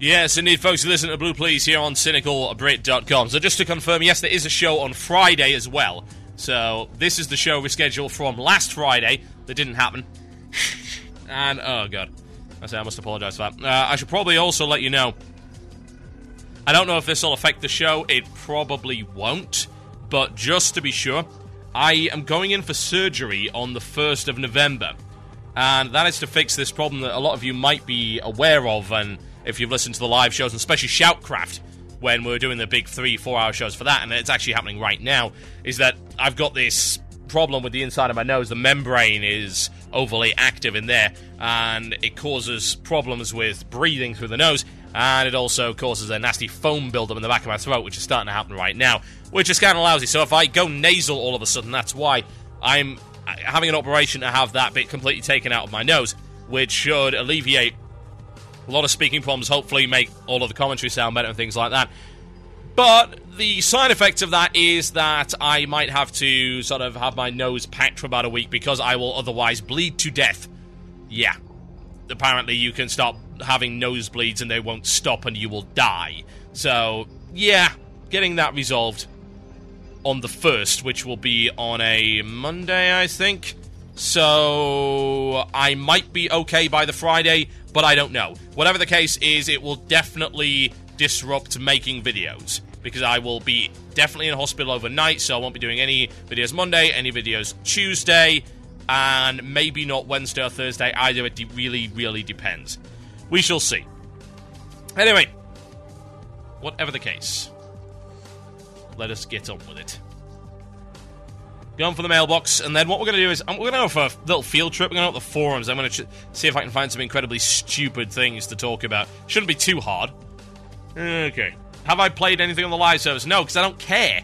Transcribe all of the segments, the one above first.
Yes, indeed, folks, you listen to Blue Please here on CynicalBrit.com. So just to confirm, yes, there is a show on Friday as well. So this is the show rescheduled from last Friday that didn't happen. And, oh god, I must apologise for that. I should probably also let you know, I don't know if this will affect the show, it probably won't, but just to be sure, I am going in for surgery on the 1st of November, and that is to fix this problem that a lot of you might be aware of, and if you've listened to the live shows, and especially Shoutcraft, when we're doing the big 3-4 hour shows for that, and it's actually happening right now, is that I've got this problem with the inside of my nose. The membrane is overly active in there, and it causes problems with breathing through the nose, and it also causes a nasty foam buildup in the back of my throat, which is starting to happen right now, which is kind of lousy. So if I go nasal all of a sudden, that's why I'm having an operation to have that bit completely taken out of my nose, which should alleviate a lot of speaking problems, hopefully make all of the commentary sound better and things like that. But the side effect of that is that I might have to sort of have my nose packed for about a week because I will otherwise bleed to death. Yeah. Apparently you can start having nosebleeds and they won't stop and you will die. So, yeah, getting that resolved on the 1st, which will be on a Monday, I think. So, I might be okay by the Friday, but I don't know. Whatever the case is, it will definitely disrupt making videos, because I will be definitely in hospital overnight, so I won't be doing any videos Monday, any videos Tuesday, and maybe not Wednesday or Thursday either. It really, really depends. We shall see. Anyway, whatever the case, let us get on with it. Going for the mailbox, and then what we're going to do is, we're going to go for a little field trip. We're going to go to the forums. I'm going to see if I can find some incredibly stupid things to talk about. Shouldn't be too hard. Okay. Have I played anything on the live service? No, because I don't care.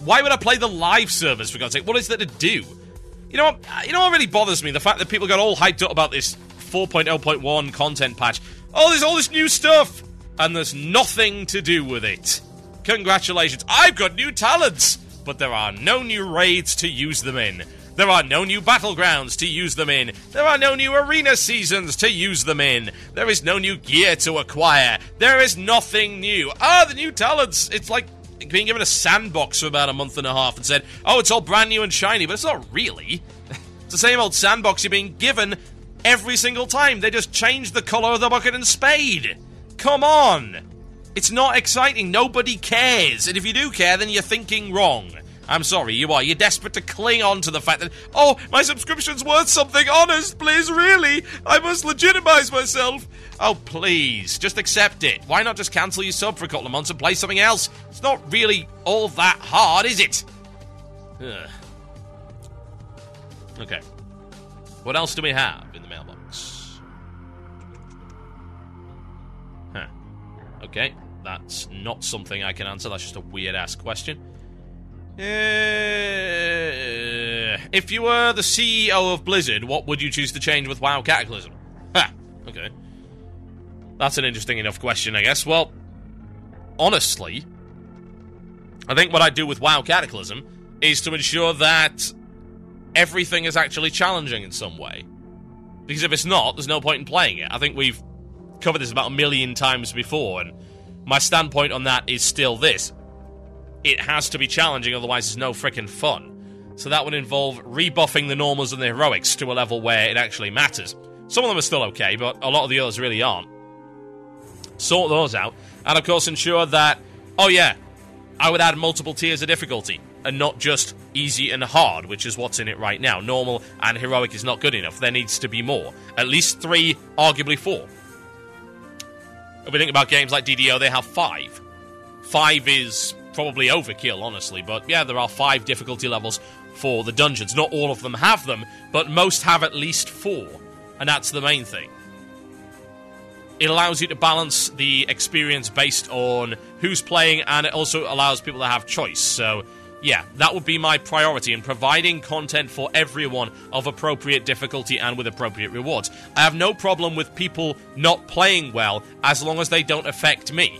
Why would I play the live service, for God's sake? What is there to do? You know what really bothers me? The fact that people got all hyped up about this 4.0.1 content patch. Oh, there's all this new stuff! And there's nothing to do with it. Congratulations, I've got new talents! But there are no new raids to use them in. There are no new battlegrounds to use them in. There are no new arena seasons to use them in. There is no new gear to acquire. There is nothing new. The new talents. It's like being given a sandbox for about a month and a half and said, oh, it's all brand new and shiny, but it's not really. It's the same old sandbox you're being given every single time. They just change the colour of the bucket and spade. Come on. It's not exciting. Nobody cares. And if you do care, then you're thinking wrong. I'm sorry, you are. You're desperate to cling on to the fact that, oh, my subscription's worth something. Honest, please, really? I must legitimize myself. Oh, please, just accept it. Why not just cancel your sub for a couple of months and play something else? It's not really all that hard, is it? Ugh. Okay. What else do we have in the mailbox? Huh. Okay, that's not something I can answer. That's just a weird-ass question. If you were the CEO of Blizzard, what would you choose to change with WoW Cataclysm? Ha! Okay. That's an interesting enough question, I guess. Well, honestly, I think what I'd do with WoW Cataclysm is to ensure that everything is actually challenging in some way. Because if it's not, there's no point in playing it. I think we've covered this about a million times before, and my standpoint on that is still this. It has to be challenging, otherwise there's no frickin' fun. So that would involve rebuffing the normals and the heroics to a level where it actually matters. Some of them are still okay, but a lot of the others really aren't. Sort those out, and of course ensure that, oh yeah, I would add multiple tiers of difficulty, and not just easy and hard, which is what's in it right now. Normal and heroic is not good enough. There needs to be more. At least 3, arguably 4. If we think about games like DDO, they have 5. 5 is probably overkill, honestly, but yeah, there are 5 difficulty levels for the dungeons. Not all of them have them, but most have at least 4, and that's the main thing. It allows you to balance the experience based on who's playing, and it also allows people to have choice. So, yeah, that would be my priority in providing content for everyone of appropriate difficulty and with appropriate rewards. I have no problem with people not playing well as long as they don't affect me.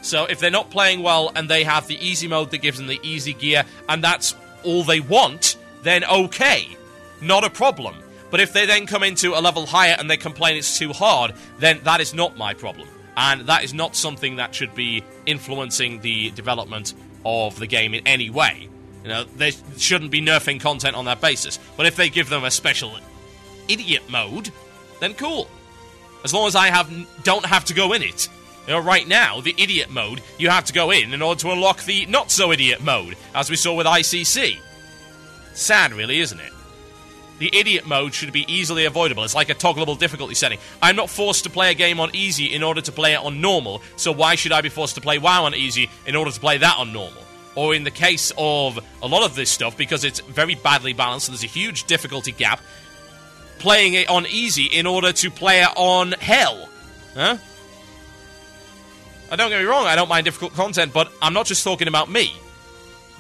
So if they're not playing well and they have the easy mode that gives them the easy gear, and that's all they want, then okay, not a problem. But if they then come into a level higher and they complain it's too hard, then that is not my problem. And that is not something that should be influencing the development of the game in any way. You know, they shouldn't be nerfing content on that basis. But if they give them a special idiot mode, then cool. As long as I don't have to go in it. You know, right now, the idiot mode, you have to go in order to unlock the not-so-idiot mode, as we saw with ICC. Sad, really, isn't it? The idiot mode should be easily avoidable. It's like a toggleable difficulty setting. I'm not forced to play a game on easy in order to play it on normal, so why should I be forced to play WoW on easy in order to play that on normal? Or in the case of a lot of this stuff, because it's very badly balanced, and there's a huge difficulty gap, playing it on easy in order to play it on hell. Huh? Don't get me wrong, I don't mind difficult content, but I'm not just talking about me.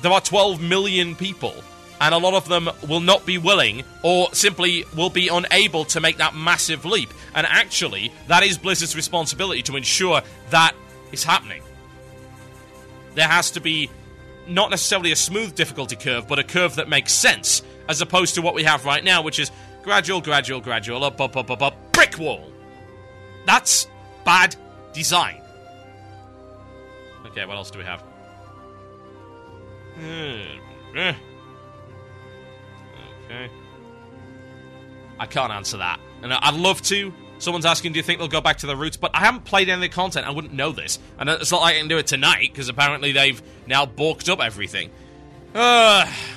There are 12 million people, and a lot of them will not be willing, or simply will be unable to make that massive leap. And actually, that is Blizzard's responsibility to ensure that is happening. There has to be not necessarily a smooth difficulty curve, but a curve that makes sense, as opposed to what we have right now, which is gradual, up, brick wall. That's bad design. Okay, what else do we have? Okay. I can't answer that. And I'd love to. Someone's asking, do you think they'll go back to the roots? But I haven't played any of the content. I wouldn't know this. And it's not like I can do it tonight, because apparently they've now balked up everything.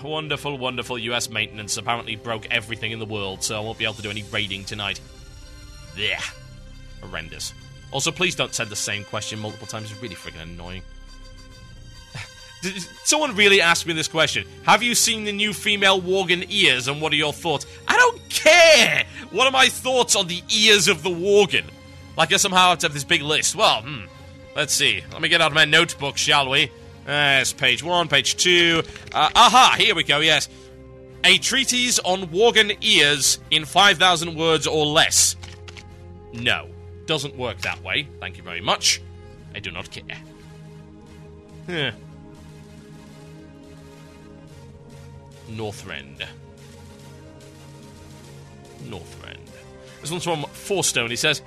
Wonderful, wonderful US maintenance. Apparently broke everything in the world, so I won't be able to do any raiding tonight. Yeah. Horrendous. Also, please don't send the same question multiple times. It's really freaking annoying. Did someone really asked me this question? Have you seen the new female Worgen ears, and what are your thoughts? I don't care! What are my thoughts on the ears of the Worgen? Like I somehow have to have this big list. Well, let's see. Let me get out my notebook, shall we? It's page 1, page 2. Aha, here we go, yes. A treatise on Worgen ears in 5,000 words or less. No. Doesn't work that way. Thank you very much. I do not care. Northrend. This one's from Fourstone. He says,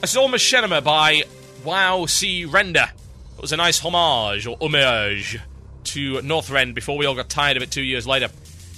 I saw Machinima by Wow C Render. It was a nice homage to Northrend before we all got tired of it 2 years later.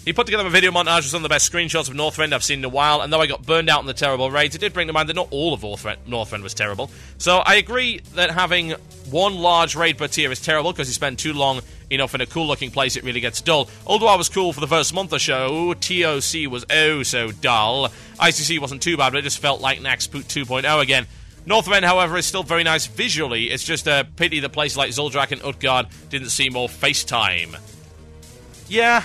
He put together a video montage with some of the best screenshots of Northrend I've seen in a while, and though I got burned out in the terrible raids, it did bring to mind that not all of Northrend was terrible. So I agree that having one large raid per tier is terrible, because you spend too long enough in a cool-looking place, it really gets dull. Although I was cool for the first month or so, TOC was oh so dull. ICC wasn't too bad, but it just felt like Nax 2.0 again. Northrend, however, is still very nice visually. It's just a pity that places like Zuldrak and Utgard didn't see more FaceTime. Yeah.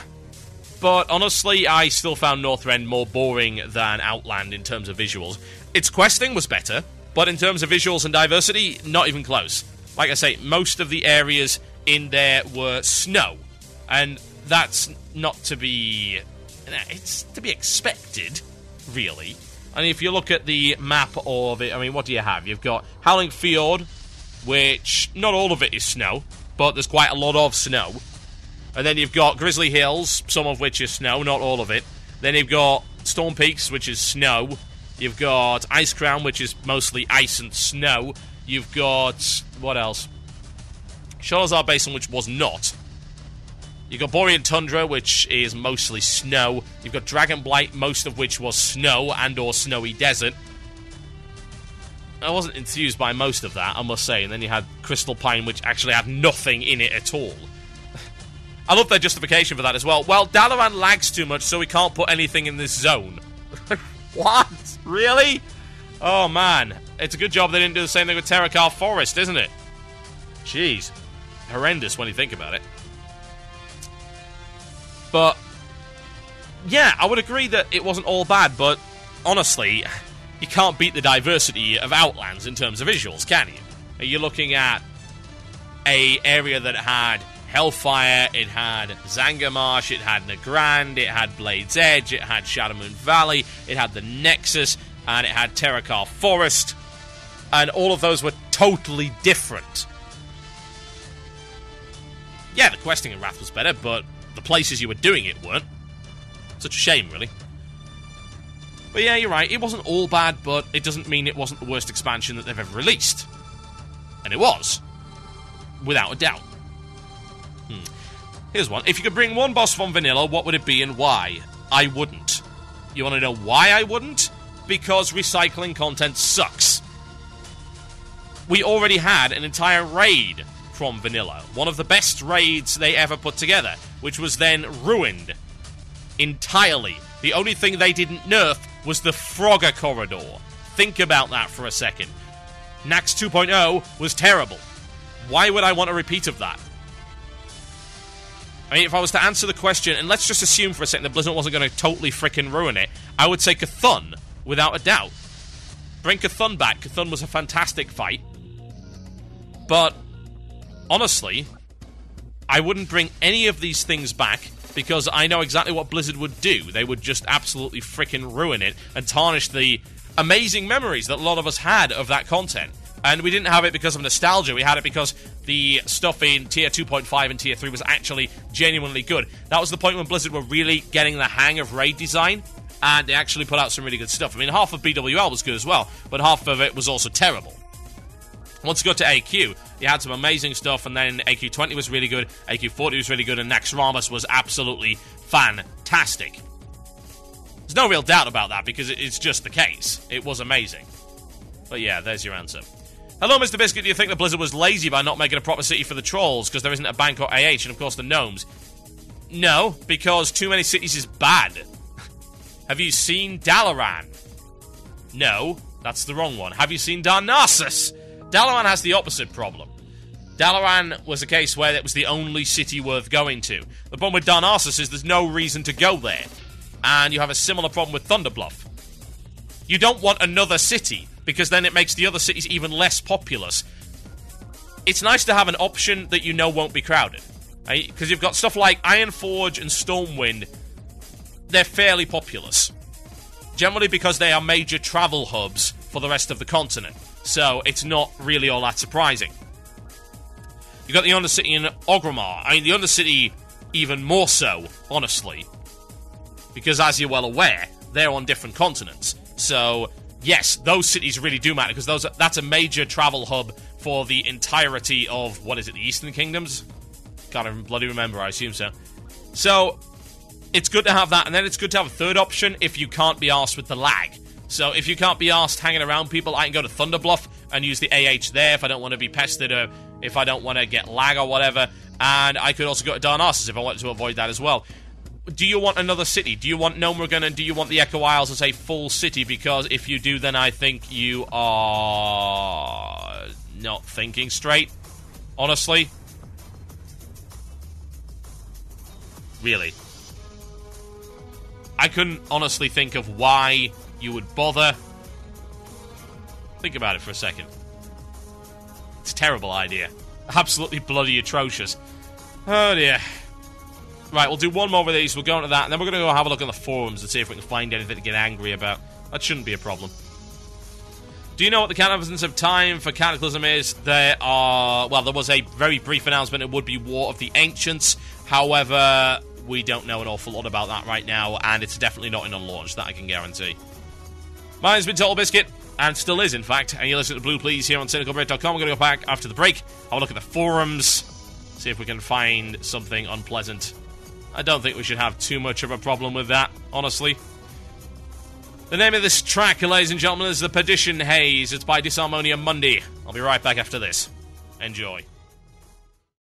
But honestly, I still found Northrend more boring than Outland in terms of visuals. Its questing was better, but in terms of visuals and diversity, not even close. Like I say, most of the areas in there were snow, and that's not to be... it's to be expected, really. And if you look at the map of it, I mean, what do you have? You've got Howling Fjord, which not all of it is snow, but there's quite a lot of snow. And then you've got Grizzly Hills, some of which is snow, not all of it. Then you've got Storm Peaks, which is snow. You've got Ice Crown, which is mostly ice and snow. You've got... what else? Shalazar Basin, which was not. You've got Borean Tundra, which is mostly snow. You've got Dragon Blight, most of which was snow and or snowy desert. I wasn't enthused by most of that, I must say. And then you had Crystal Pine, which actually had nothing in it at all. I love their justification for that as well. Well, Dalaran lags too much, so we can't put anything in this zone. What? Really? Oh, man. It's a good job they didn't do the same thing with Terakar Forest, isn't it? Jeez. Horrendous when you think about it. But, yeah, I would agree that it wasn't all bad, but honestly, you can't beat the diversity of Outlands in terms of visuals, can you? You're looking at an area that had Hellfire, it had Zangarmarsh, it had Nagrand, it had Blade's Edge, it had Shadowmoon Valley, it had the Nexus, and it had Terakar Forest, and all of those were totally different. Yeah, the questing in Wrath was better, but the places you were doing it weren't. Such a shame, really. But yeah, you're right, it wasn't all bad, but it doesn't mean it wasn't the worst expansion that they've ever released. And it was. Without a doubt. Here's one. If you could bring one boss from vanilla, what would it be and why? I wouldn't. You want to know why I wouldn't? Because recycling content sucks. We already had an entire raid from vanilla. One of the best raids they ever put together, which was then ruined entirely. The only thing they didn't nerf was the Frogger corridor. Think about that for a second. Nax 2.0 was terrible. Why would I want a repeat of that? I mean, if I was to answer the question, and let's just assume for a second that Blizzard wasn't going to totally frickin' ruin it, I would say Cthulhu, without a doubt. Bring Cthulhu back. Cthulhu was a fantastic fight. But, honestly, I wouldn't bring any of these things back because I know exactly what Blizzard would do. They would just absolutely frickin' ruin it and tarnish the amazing memories that a lot of us had of that content. And we didn't have it because of nostalgia. We had it because the stuff in Tier 2.5 and Tier 3 was actually genuinely good. That was the point when Blizzard were really getting the hang of raid design, and they actually put out some really good stuff. I mean, half of BWL was good as well, but half of it was also terrible. Once you got to AQ, you had some amazing stuff, and then AQ20 was really good, AQ40 was really good, and Naxxramas was absolutely fantastic. There's no real doubt about that, because it's just the case. It was amazing. But yeah, there's your answer. Hello, Mr. Biscuit. Do you think that Blizzard was lazy by not making a proper city for the trolls because there isn't a bank or AH and, of course, the gnomes? No, because too many cities is bad. Have you seen Dalaran? No, that's the wrong one. Have you seen Darnassus? Dalaran has the opposite problem. Dalaran was a case where it was the only city worth going to. The problem with Darnassus is there's no reason to go there. And you have a similar problem with Thunderbluff. You don't want another city, because then it makes the other cities even less populous. It's nice to have an option that you know won't be crowded. Right? Because you've got stuff like Ironforge and Stormwind. They're fairly populous. Generally because they are major travel hubs for the rest of the continent. So it's not really all that surprising. You've got the Undercity in Orgrimmar. I mean, the Undercity even more so, honestly. Because as you're well aware, they're on different continents. So, yes, those cities really do matter, because that's a major travel hub for the entirety of, what is it, the Eastern Kingdoms? Can't even bloody remember, I assume so. So, it's good to have that, and then it's good to have a third option if you can't be arsed with the lag. So, if you can't be arsed hanging around people, I can go to Thunderbluff and use the AH there if I don't want to be pestered, or if I don't want to get lag or whatever, and I could also go to Darnassus if I wanted to avoid that as well. Do you want another city? Do you want Gnomeregan, and do you want the Echo Isles as a full city? Because if you do, then I think you are not thinking straight. Honestly. Really. I couldn't honestly think of why you would bother. Think about it for a second. It's a terrible idea. Absolutely bloody atrocious. Oh dear. Right, we'll do one more of these, we'll go into that, and then we're going to go have a look on the forums and see if we can find anything to get angry about. That shouldn't be a problem. Do you know what the cognizance of time for Cataclysm is? There was a very brief announcement, it would be War of the Ancients. However, we don't know an awful lot about that right now, and it's definitely not in a launch, that I can guarantee. My name's been Total Biscuit, and still is, in fact, and you listen to Blue Please here on CynicalBrit.com. We're going to go back after the break, have a look at the forums, see if we can find something unpleasant. I don't think we should have too much of a problem with that, honestly. The name of this track, ladies and gentlemen, is The Perdition Haze. It's by Disharmonia Mundi. I'll be right back after this. Enjoy.